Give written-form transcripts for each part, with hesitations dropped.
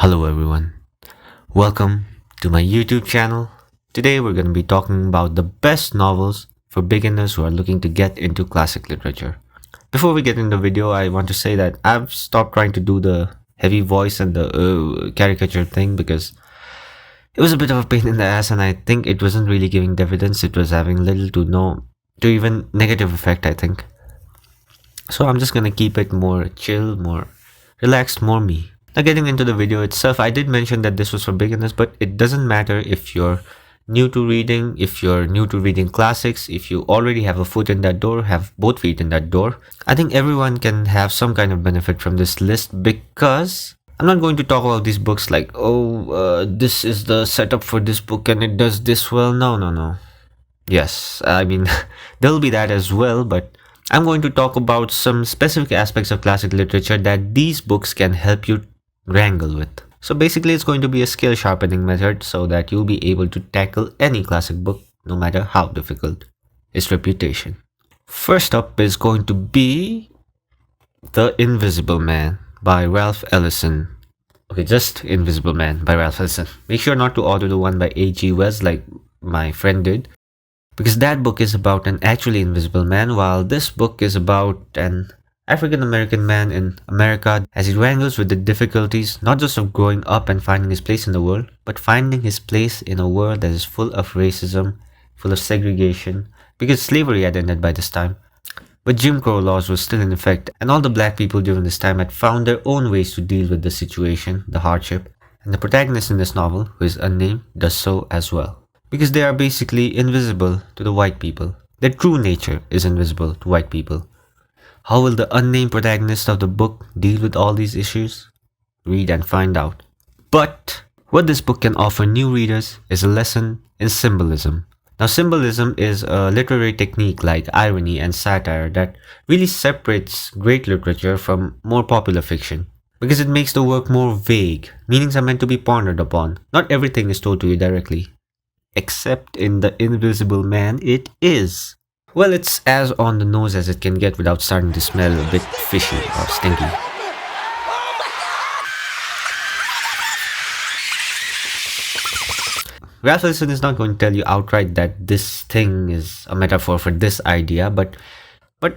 Hello everyone, welcome to my YouTube channel. Today we're going to be talking about the best novels for beginners who are looking to get into classic literature. Before we get into the video, I want to say that I've stopped trying to do the heavy voice and the caricature thing because it was a bit of a pain in the ass and I think it wasn't really giving dividends. It was having little to no to even negative effect, I think. So I'm just going to keep it more chill, more relaxed, more me. Now getting into the video itself, I did mention that this was for beginners, but it doesn't matter if you're new to reading, if you're new to reading classics, if you already have a foot in that door, have both feet in that door. I think everyone can have some kind of benefit from this list because I'm not going to talk about these books like, this is the setup for this book and it does this well. No. Yes, I mean, there'll be that as well, but I'm going to talk about some specific aspects of classic literature that these books can help you wrangle with. So basically it's going to be a skill sharpening method so that you'll be able to tackle any classic book no matter how difficult its reputation. First up is going to be The Invisible Man by Ralph Ellison. Okay, just Invisible Man by Ralph Ellison. Make sure not to order the one by H.G. Wells like my friend did, because that book is about an actually invisible man, while this book is about an African-American man in America as he wrangles with the difficulties not just of growing up and finding his place in the world, but finding his place in a world that is full of racism, full of segregation, because slavery had ended by this time. But Jim Crow laws were still in effect, and all the black people during this time had found their own ways to deal with the situation, the hardship, and the protagonist in this novel, who is unnamed, does so as well. Because they are basically invisible to the white people. Their true nature is invisible to white people. How will the unnamed protagonist of the book deal with all these issues? Read and find out. But what this book can offer new readers is a lesson in symbolism. Now, symbolism is a literary technique like irony and satire that really separates great literature from more popular fiction. Because it makes the work more vague. Meanings are meant to be pondered upon. Not everything is told to you directly. Except in The Invisible Man, it is. Well, it's as on the nose as it can get without starting to smell a bit fishy or stinky. Ralph Ellison is not going to tell you outright that this thing is a metaphor for this idea, but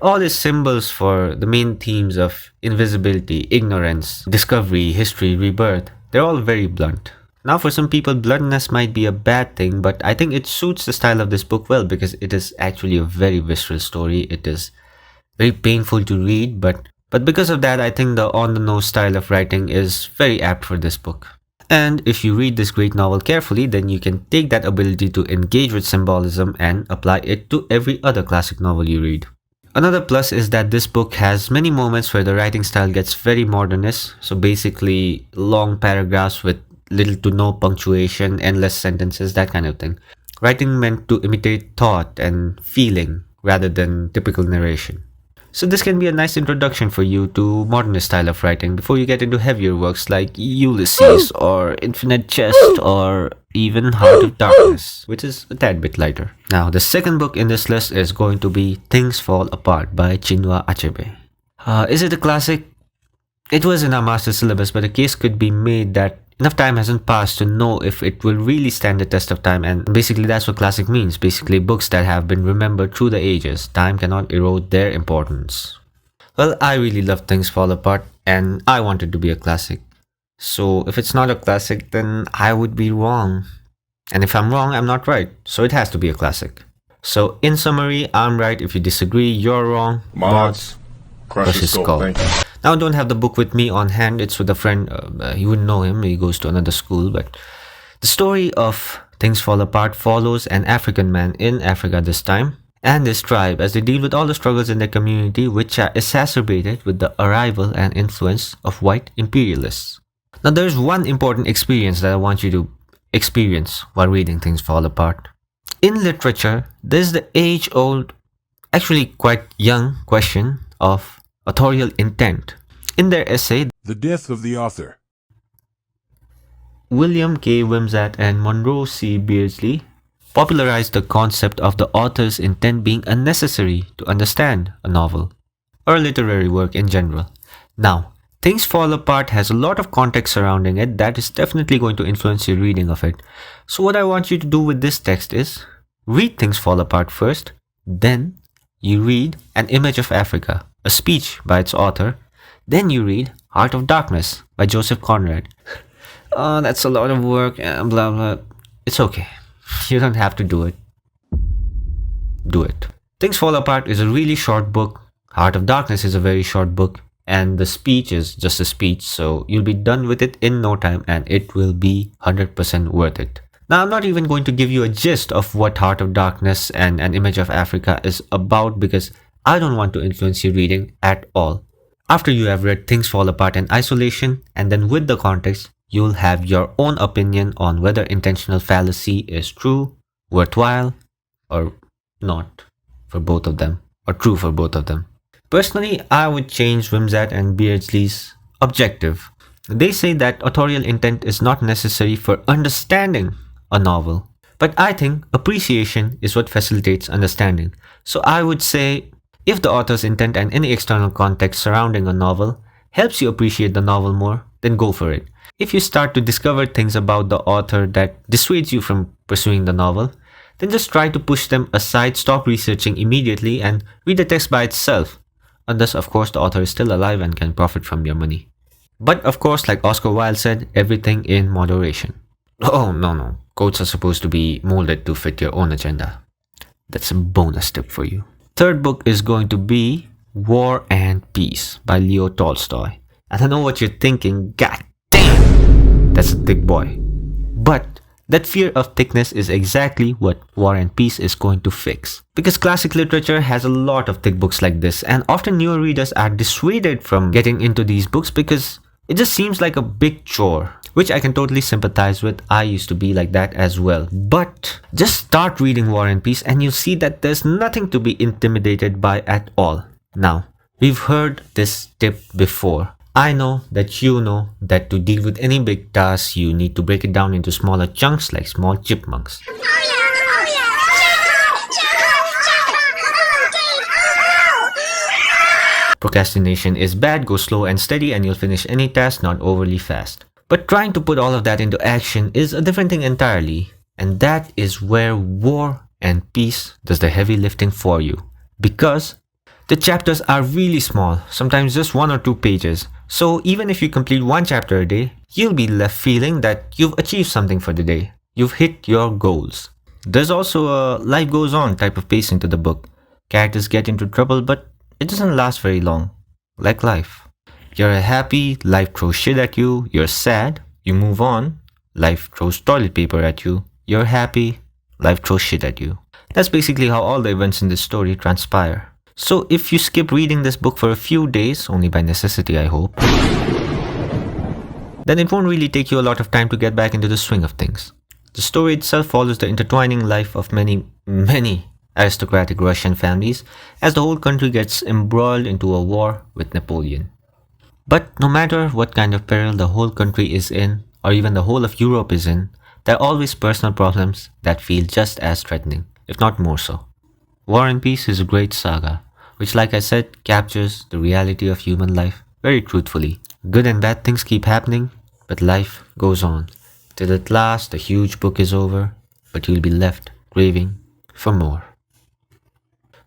all his symbols for the main themes of invisibility, ignorance, discovery, history, rebirth, they're all very blunt. Now, for some people, bluntness might be a bad thing, but I think it suits the style of this book well because it is actually a very visceral story. It is very painful to read, but because of that, I think the on-the-nose style of writing is very apt for this book. And if you read this great novel carefully, then you can take that ability to engage with symbolism and apply it to every other classic novel you read. Another plus is that this book has many moments where the writing style gets very modernist, so basically long paragraphs with little to no punctuation, endless sentences, that kind of thing. Writing meant to imitate thought and feeling rather than typical narration. So this can be a nice introduction for you to modernist style of writing before you get into heavier works like Ulysses or Infinite Jest or even Heart of Darkness, which is a tad bit lighter. Now, the second book in this list is going to be Things Fall Apart by Chinua Achebe. Is it a classic? It was in our master syllabus, but a case could be made that enough time hasn't passed to know if it will really stand the test of time, and basically that's what classic means. Basically books that have been remembered through the ages. Time cannot erode their importance. Well, I really love Things Fall Apart and I want it to be a classic. So if it's not a classic, then I would be wrong. And if I'm wrong, I'm not right. So it has to be a classic. So in summary, I'm right. If you disagree, you're wrong. Mods. Crush his skull. Thank you. Now I don't have the book with me on hand. It's with a friend. You wouldn't know him. He goes to another school. But the story of Things Fall Apart follows an African man in Africa this time and his tribe as they deal with all the struggles in their community, which are exacerbated with the arrival and influence of white imperialists. Now there's one important experience that I want you to experience while reading Things Fall Apart. In literature, there's the age-old, actually quite young question of authorial intent. In their essay, The Death of the Author, William K. Wimsatt and Monroe C. Beardsley popularized the concept of the author's intent being unnecessary to understand a novel or a literary work in general. Now, Things Fall Apart has a lot of context surrounding it that is definitely going to influence your reading of it. So what I want you to do with this text is read Things Fall Apart first, then you read An Image of Africa, a speech by its author, then you read Heart of Darkness by Joseph Conrad. Oh, that's a lot of work, blah blah. It's okay. You don't have to do it. Do it. Things Fall Apart is a really short book. Heart of Darkness is a very short book. And the speech is just a speech, so you'll be done with it in no time and it will be 100% worth it. Now, I'm not even going to give you a gist of what Heart of Darkness and An Image of Africa is about because I don't want to influence your reading at all. After you have read Things Fall Apart in isolation and then with the context, you'll have your own opinion on whether intentional fallacy is true, worthwhile, or not for both of them, or true for both of them. Personally, I would change Wimsatt and Beardsley's objective. They say that authorial intent is not necessary for understanding a novel, but I think appreciation is what facilitates understanding. So I would say, if the author's intent and any external context surrounding a novel helps you appreciate the novel more, then go for it. If you start to discover things about the author that dissuades you from pursuing the novel, then just try to push them aside, stop researching immediately, and read the text by itself. Unless, of course, the author is still alive and can profit from your money. But, of course, like Oscar Wilde said, everything in moderation. Oh, no. Quotes are supposed to be molded to fit your own agenda. That's a bonus tip for you. Third book is going to be War and Peace by Leo Tolstoy. And I know what you're thinking, god damn, that's a thick boy. But that fear of thickness is exactly what War and Peace is going to fix. Because classic literature has a lot of thick books like this, and often newer readers are dissuaded from getting into these books because it just seems like a big chore, which I can totally sympathize with. I used to be like that as well. But just start reading War and Peace and you'll see that there's nothing to be intimidated by at all. Now, we've heard this tip before. I know that you know that to deal with any big task, you need to break it down into smaller chunks like small chipmunks. Procrastination is bad, go slow and steady and you'll finish any task, not overly fast. But trying to put all of that into action is a different thing entirely. And that is where War and Peace does the heavy lifting for you. Because the chapters are really small, sometimes just 1 or 2 pages. So even if you complete 1 chapter a day, you'll be left feeling that you've achieved something for the day. You've hit your goals. There's also a life goes on type of pacing to the book. Characters get into trouble, but it doesn't last very long. Like life. You're happy, life throws shit at you. You're sad, you move on. Life throws toilet paper at you. You're happy, life throws shit at you. That's basically how all the events in this story transpire. So if you skip reading this book for a few days, only by necessity I hope, then it won't really take you a lot of time to get back into the swing of things. The story itself follows the intertwining life of many aristocratic Russian families as the whole country gets embroiled into a war with Napoleon. But no matter what kind of peril the whole country is in, or even the whole of Europe is in, there are always personal problems that feel just as threatening, if not more so. War and Peace is a great saga, which, like I said, captures the reality of human life very truthfully. Good and bad things keep happening, but life goes on, till at last the huge book is over, but you'll be left craving for more.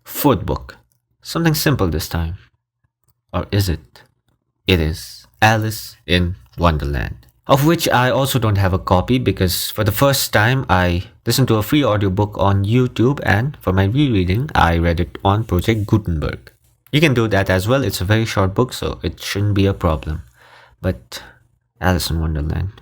Fourth book. Something simple this time. Or is it? It is Alice in Wonderland, of which I also don't have a copy because for the first time I listened to a free audiobook on YouTube, and for my rereading I read it on Project Gutenberg. You can do that as well. It's a very short book, so it shouldn't be a problem. But Alice in Wonderland.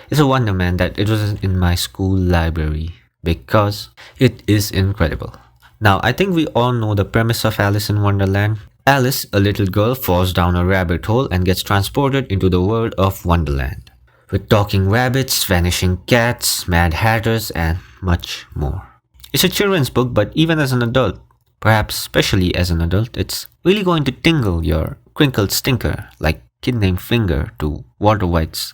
It's a wonder, man, that it wasn't in my school library because it is incredible. Now, I think we all know the premise of Alice in Wonderland. Alice, a little girl, falls down a rabbit hole and gets transported into the world of Wonderland, with talking rabbits, vanishing cats, mad hatters, and much more. It's a children's book, but even as an adult, perhaps especially as an adult, it's really going to tingle your crinkled stinker like Kid Named Finger to Walter White's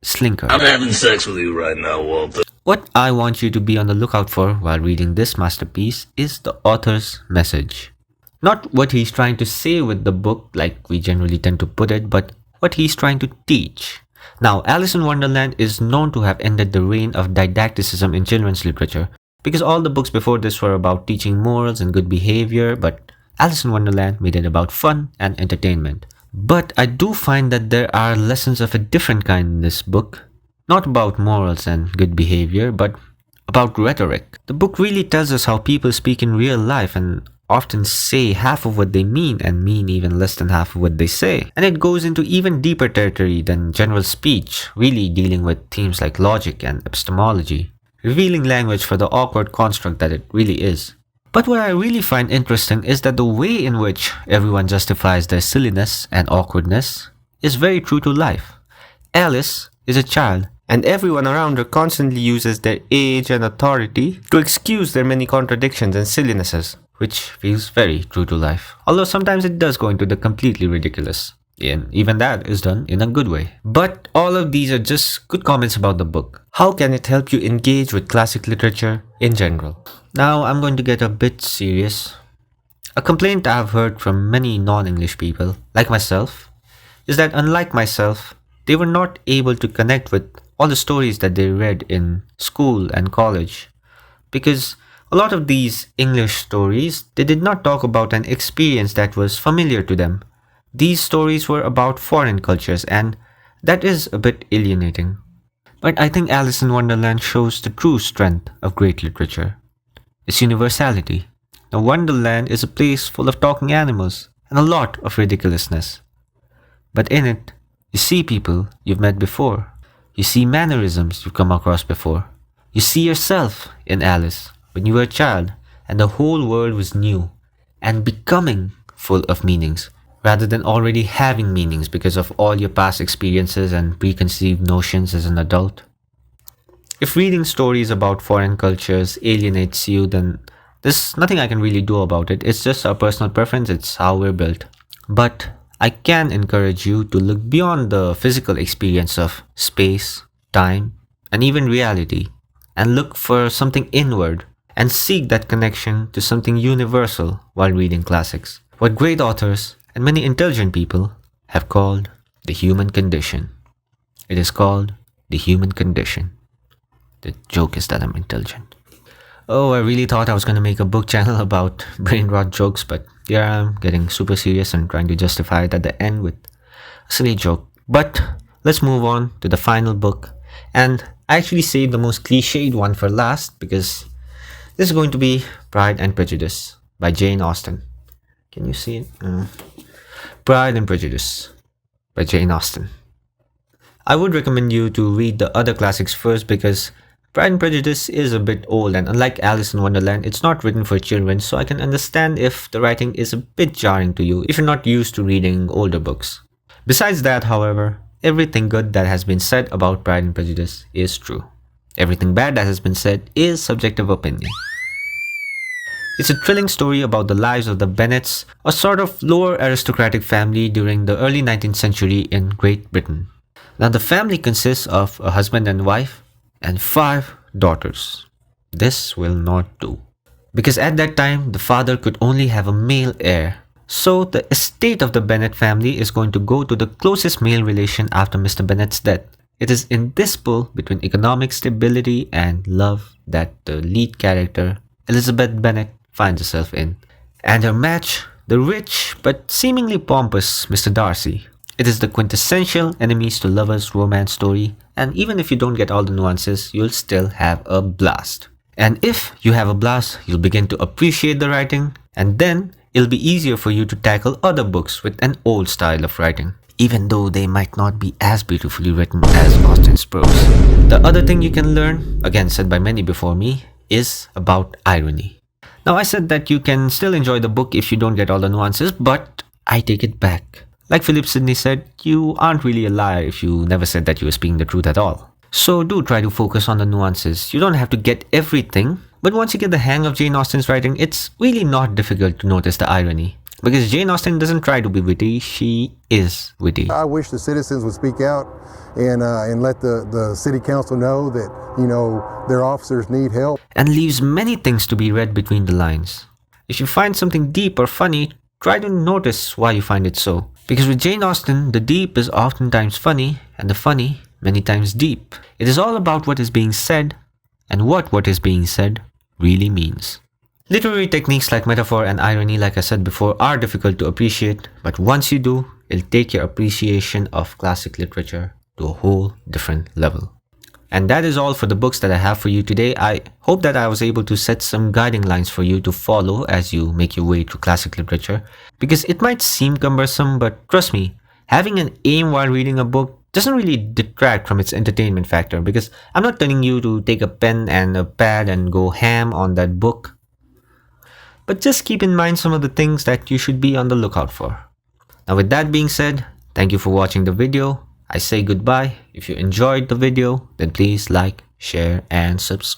Slinker. I'm having sex with you right now, Walter. What I want you to be on the lookout for while reading this masterpiece is the author's message. Not what he's trying to say with the book like we generally tend to put it, but what he's trying to teach. Now, Alice in Wonderland is known to have ended the reign of didacticism in children's literature because all the books before this were about teaching morals and good behavior, but Alice in Wonderland made it about fun and entertainment. But I do find that there are lessons of a different kind in this book, not about morals and good behavior, but about rhetoric. The book really tells us how people speak in real life and often say half of what they mean and mean even less than half of what they say. And it goes into even deeper territory than general speech, really dealing with themes like logic and epistemology, revealing language for the awkward construct that it really is. But what I really find interesting is that the way in which everyone justifies their silliness and awkwardness is very true to life. Alice is a child, and everyone around her constantly uses their age and authority to excuse their many contradictions and sillinesses, which feels very true to life. Although sometimes it does go into the completely ridiculous. And even that is done in a good way. But all of these are just good comments about the book. How can it help you engage with classic literature in general? Now I'm going to get a bit serious. A complaint I've heard from many non-English people, like myself, is that unlike myself, they were not able to connect with all the stories that they read in school and college. Because a lot of these English stories, they did not talk about an experience that was familiar to them. These stories were about foreign cultures, and that is a bit alienating. But I think Alice in Wonderland shows the true strength of great literature, its universality. Now, Wonderland is a place full of talking animals and a lot of ridiculousness. But in it, you see people you've met before. You see mannerisms you've come across before. You see yourself in Alice when you were a child and the whole world was new and becoming full of meanings rather than already having meanings because of all your past experiences and preconceived notions as an adult. If reading stories about foreign cultures alienates you, then there's nothing I can really do about it. It's just our personal preference, it's how we're built. But I can encourage you to look beyond the physical experience of space, time, and even reality, and look for something inward and seek that connection to something universal while reading classics. What great authors and many intelligent people have called the human condition. It is called the human condition. The joke is that I'm intelligent. Oh, I really thought I was going to make a book channel about brain rot jokes, but here I'm getting super serious and trying to justify it at the end with a silly joke. But let's move on to the final book. And I actually saved the most cliched one for last because this is going to be Pride and Prejudice by Jane Austen. Can you see it? Pride and Prejudice by Jane Austen. I would recommend you to read the other classics first because Pride and Prejudice is a bit old, and unlike Alice in Wonderland, it's not written for children, so I can understand if the writing is a bit jarring to you if you're not used to reading older books. Besides that, however, everything good that has been said about Pride and Prejudice is true. Everything bad that has been said is subjective opinion. It's a thrilling story about the lives of the Bennets, a sort of lower aristocratic family during the early 19th century in Great Britain. Now, the family consists of a husband and wife and 5 daughters. This will not do. Because at that time, the father could only have a male heir. So the estate of the Bennet family is going to go to the closest male relation after Mr. Bennet's death. It is in this pull between economic stability and love that the lead character, Elizabeth Bennet, finds herself in. And her match, the rich but seemingly pompous Mr. Darcy. It is the quintessential enemies to lovers romance story, and even if you don't get all the nuances, you'll still have a blast. And if you have a blast, you'll begin to appreciate the writing, and then it'll be easier for you to tackle other books with an old style of writing, even though they might not be as beautifully written as Austen's prose. The other thing you can learn, again said by many before me, is about irony. Now, I said that you can still enjoy the book if you don't get all the nuances, but I take it back. Like Philip Sidney said, you aren't really a liar if you never said that you were speaking the truth at all. So do try to focus on the nuances. You don't have to get everything, but once you get the hang of Jane Austen's writing, it's really not difficult to notice the irony. Because Jane Austen doesn't try to be witty, she is witty. I wish the citizens would speak out and let the city council know that, their officers need help. And leaves many things to be read between the lines. If you find something deep or funny, try to notice why you find it so. Because with Jane Austen, the deep is oftentimes funny, and the funny many times deep. It is all about what is being said, and what is being said really means. Literary techniques like metaphor and irony, like I said before, are difficult to appreciate, but once you do, it'll take your appreciation of classic literature to a whole different level. And that is all for the books that I have for you today. I hope that I was able to set some guiding lines for you to follow as you make your way through classic literature, because it might seem cumbersome, but trust me, having an aim while reading a book doesn't really detract from its entertainment factor, because I'm not telling you to take a pen and a pad and go ham on that book. But just keep in mind some of the things that you should be on the lookout for. Now with that being said, thank you for watching the video. I say goodbye. If you enjoyed the video, then please like, share, and subscribe.